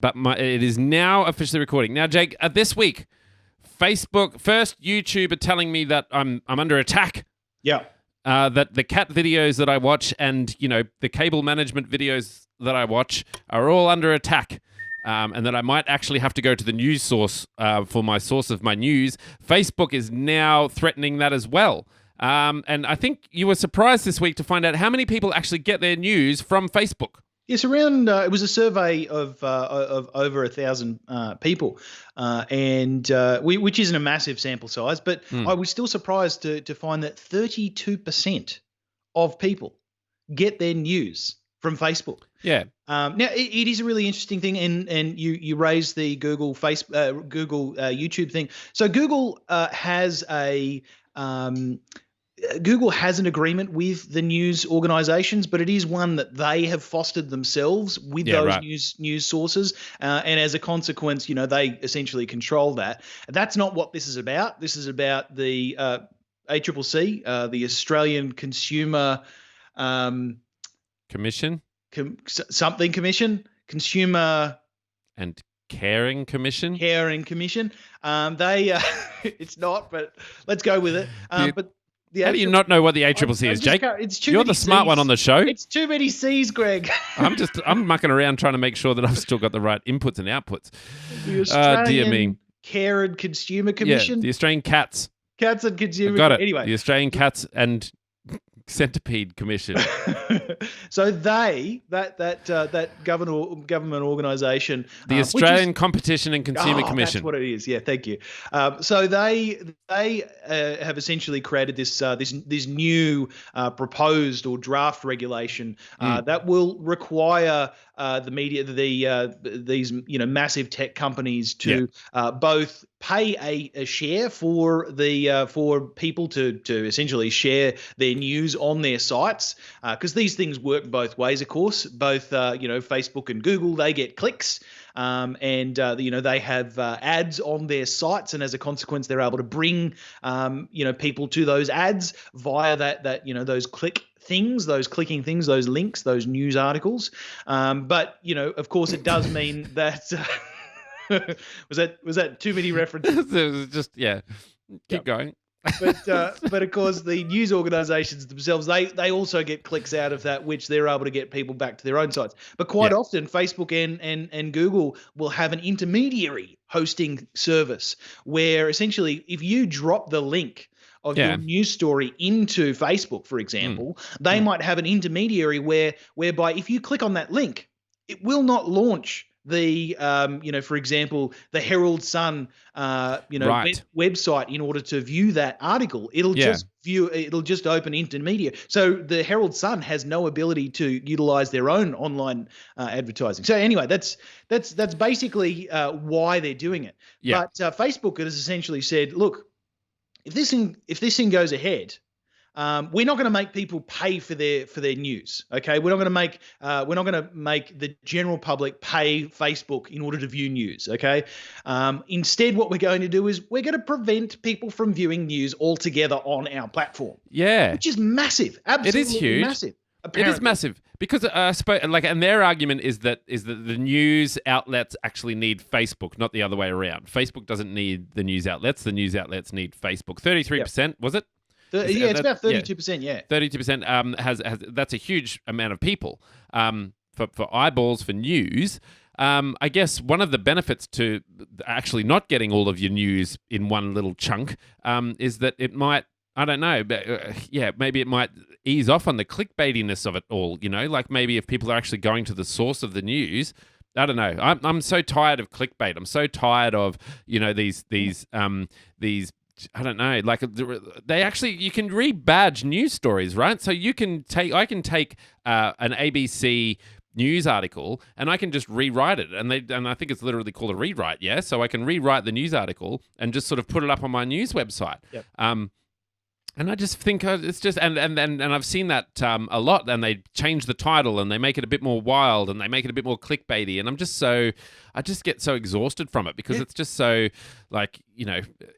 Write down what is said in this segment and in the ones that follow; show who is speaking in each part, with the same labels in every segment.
Speaker 1: but it is now officially recording. Now, Jake, this week, Facebook, first YouTube are telling me that I'm under attack.
Speaker 2: Yeah.
Speaker 1: That the cat videos that I watch and, the cable management videos that I watch are all under attack. And that I might actually have to go to the news source for my source of my news. Facebook is now threatening that as well. And I think you were surprised this week to find out how many people actually get their news from Facebook.
Speaker 2: Yes, around it was a survey of over 1,000 people, which isn't a massive sample size, but I was still surprised to find that 32% of people get their news from Facebook.
Speaker 1: Yeah.
Speaker 2: Now it is a really interesting thing, and you raised the Google YouTube thing. So Google has an agreement with the news organizations, but it is one that they have fostered themselves with those news sources. And as a consequence, they essentially control that. That's not what this is about. This is about the ACCC, the Australian Consumer
Speaker 1: Commission?
Speaker 2: Consumer
Speaker 1: and Caring Commission?
Speaker 2: Caring Commission. They it's not, but let's go with it. But
Speaker 1: how do you not know what the ACCC is, Jake? You're the smart one on the show.
Speaker 2: It's too many C's, Greg.
Speaker 1: I'm mucking around trying to make sure that I've still got the right inputs and outputs.
Speaker 2: The Australian
Speaker 1: dear me.
Speaker 2: Care and Consumer Commission.
Speaker 1: Yeah, the Australian Cats.
Speaker 2: Cats and Consumer.
Speaker 1: Got it.
Speaker 2: Anyway,
Speaker 1: the Australian Cats and Centipede Commission.
Speaker 2: So that government organisation,
Speaker 1: the Australian Competition and Consumer Commission.
Speaker 2: That's what it is. Yeah, thank you. So they have essentially created this new proposed or draft regulation that will require the media, these massive tech companies to both pay a share for people to essentially share their news on their sites, because these things work both ways, of course. Both Facebook and Google, they get clicks, and they have ads on their sites, and as a consequence, they're able to bring people to those ads via those clicking things, those links, those news articles. But of course, it does mean that. Was that too many references?
Speaker 1: It was just keep going.
Speaker 2: But of course, the news organisations themselves, they also get clicks out of that, which they're able to get people back to their own sites. But quite often, Facebook and Google will have an intermediary hosting service where essentially, if you drop the link of your news story into Facebook, for example, they might have an intermediary whereby if you click on that link, it will not launch the for example, the Herald Sun website in order to view that article. It'll just open intermediate. So the Herald Sun has no ability to utilize their own online advertising. So anyway, that's basically why they're doing it.
Speaker 1: Yeah.
Speaker 2: But Facebook has essentially said, look, if this thing goes ahead, we're not going to make people pay for their news. Okay, we're not going to make the general public pay Facebook in order to view news. Okay, instead, what we're going to do is we're going to prevent people from viewing news altogether on our platform.
Speaker 1: Yeah,
Speaker 2: which is massive. Absolutely,
Speaker 1: it is huge.
Speaker 2: Massive.
Speaker 1: Apparently. It is massive because I suppose, and their argument is that the news outlets actually need Facebook, not the other way around. Facebook doesn't need the news outlets. The news outlets need Facebook. 33%, was it?
Speaker 2: It's about 32%. Yeah,
Speaker 1: 32% has that's a huge amount of people for eyeballs for news. I guess one of the benefits to actually not getting all of your news in one little chunk is that it might, I don't know, but, maybe it might ease off on the clickbaitiness of it all. Like maybe if people are actually going to the source of the news. I don't know. I'm so tired of clickbait. I'm so tired of these. I don't know, like they actually, you can rebadge news stories, right? So I can take an ABC news article and I can just rewrite it. And I think it's literally called a rewrite. Yeah. So I can rewrite the news article and just sort of put it up on my news website.
Speaker 2: Yep.
Speaker 1: And I just think it's just, and I've seen that a lot, and they change the title and they make it a bit more wild and they make it a bit more clickbaity. And I just get so exhausted from it because it's just so like,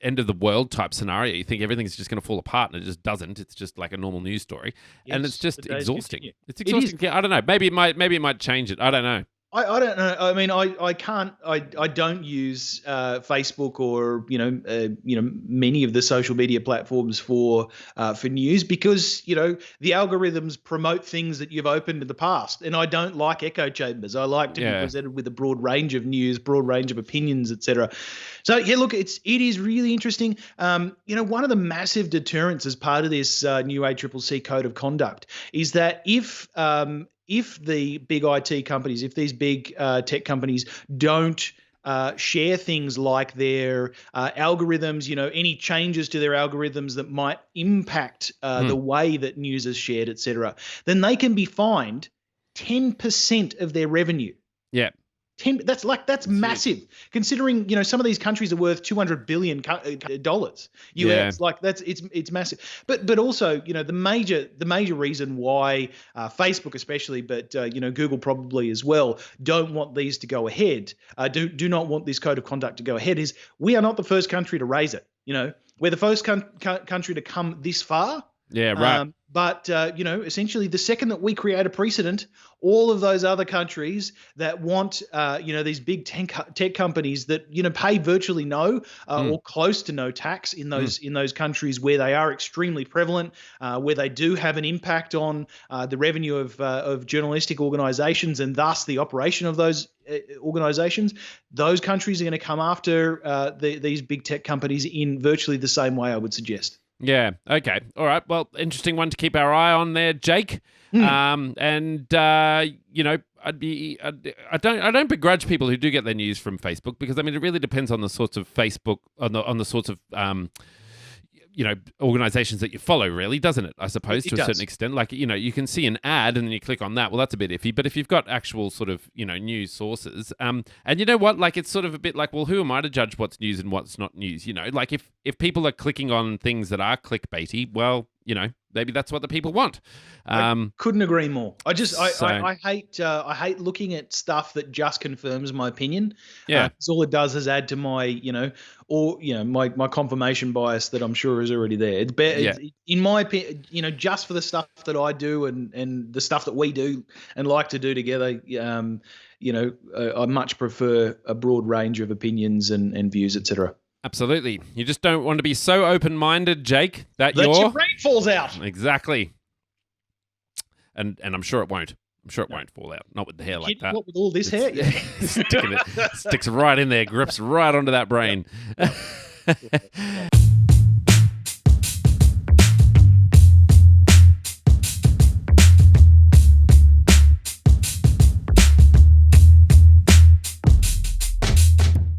Speaker 1: end of the world type scenario. You think everything's just going to fall apart and it just doesn't. It's just like a normal news story. Yes, and it's just exhausting. It's exhausting. I don't know. Maybe it might change it. I don't know.
Speaker 2: I don't know. I mean, I can't. I don't use Facebook or many of the social media platforms for news because the algorithms promote things that you've opened in the past, and I don't like echo chambers. I like to be presented with a broad range of news, broad range of opinions, etc. So yeah, look, it is really interesting. One of the massive deterrents as part of this new ACCC code of conduct is that if the big IT companies, if these big tech companies don't share things like their algorithms, any changes to their algorithms that might impact the way that news is shared, et cetera, then they can be fined 10% of their revenue.
Speaker 1: Yeah.
Speaker 2: That's massive.
Speaker 1: Huge.
Speaker 2: Considering some of these countries are worth $200 billion US.
Speaker 1: Yeah.
Speaker 2: It's massive. But also the major reason why Facebook especially, but Google probably as well, don't want these to go ahead. Do not want this code of conduct to go ahead. Is we are not the first country to raise it. We're the first country to come this far.
Speaker 1: Yeah, right.
Speaker 2: But essentially, the second that we create a precedent, all of those other countries that want, these big tech companies that pay virtually no or close to no tax in those countries where they are extremely prevalent, where they do have an impact on the revenue of journalistic organisations and thus the operation of those organisations. Those countries are going to come after these big tech companies in virtually the same way, I would suggest.
Speaker 1: Yeah. Okay. All right. Well, interesting one to keep our eye on there, Jake. I don't begrudge people who do get their news from Facebook because I mean it really depends on the sorts of Facebook on the sorts of organizations that you follow, really, doesn't it? I suppose to a certain extent. Like, you can see an ad and then you click on that. Well, that's a bit iffy. But if you've got actual sort of, news sources, and you know what? Like, it's sort of a bit like, well, who am I to judge what's news and what's not news? Like if people are clicking on things that are clickbaity, well, maybe that's what the people want.
Speaker 2: I couldn't agree more. I hate looking at stuff that just confirms my opinion.
Speaker 1: Yeah.
Speaker 2: Because all it does is add to my, my confirmation bias that I'm sure is already there. It's better, in my opinion, just for the stuff that I do and the stuff that we do and like to do together. I much prefer a broad range of opinions and views, etc.
Speaker 1: Absolutely. You just don't want to be so open-minded, Jake, that
Speaker 2: your brain falls out.
Speaker 1: Exactly. And I'm sure it won't. I'm sure it won't fall out. Not with the hair like that.
Speaker 2: What, with all this hair?
Speaker 1: Sticks right in there, grips right onto that brain.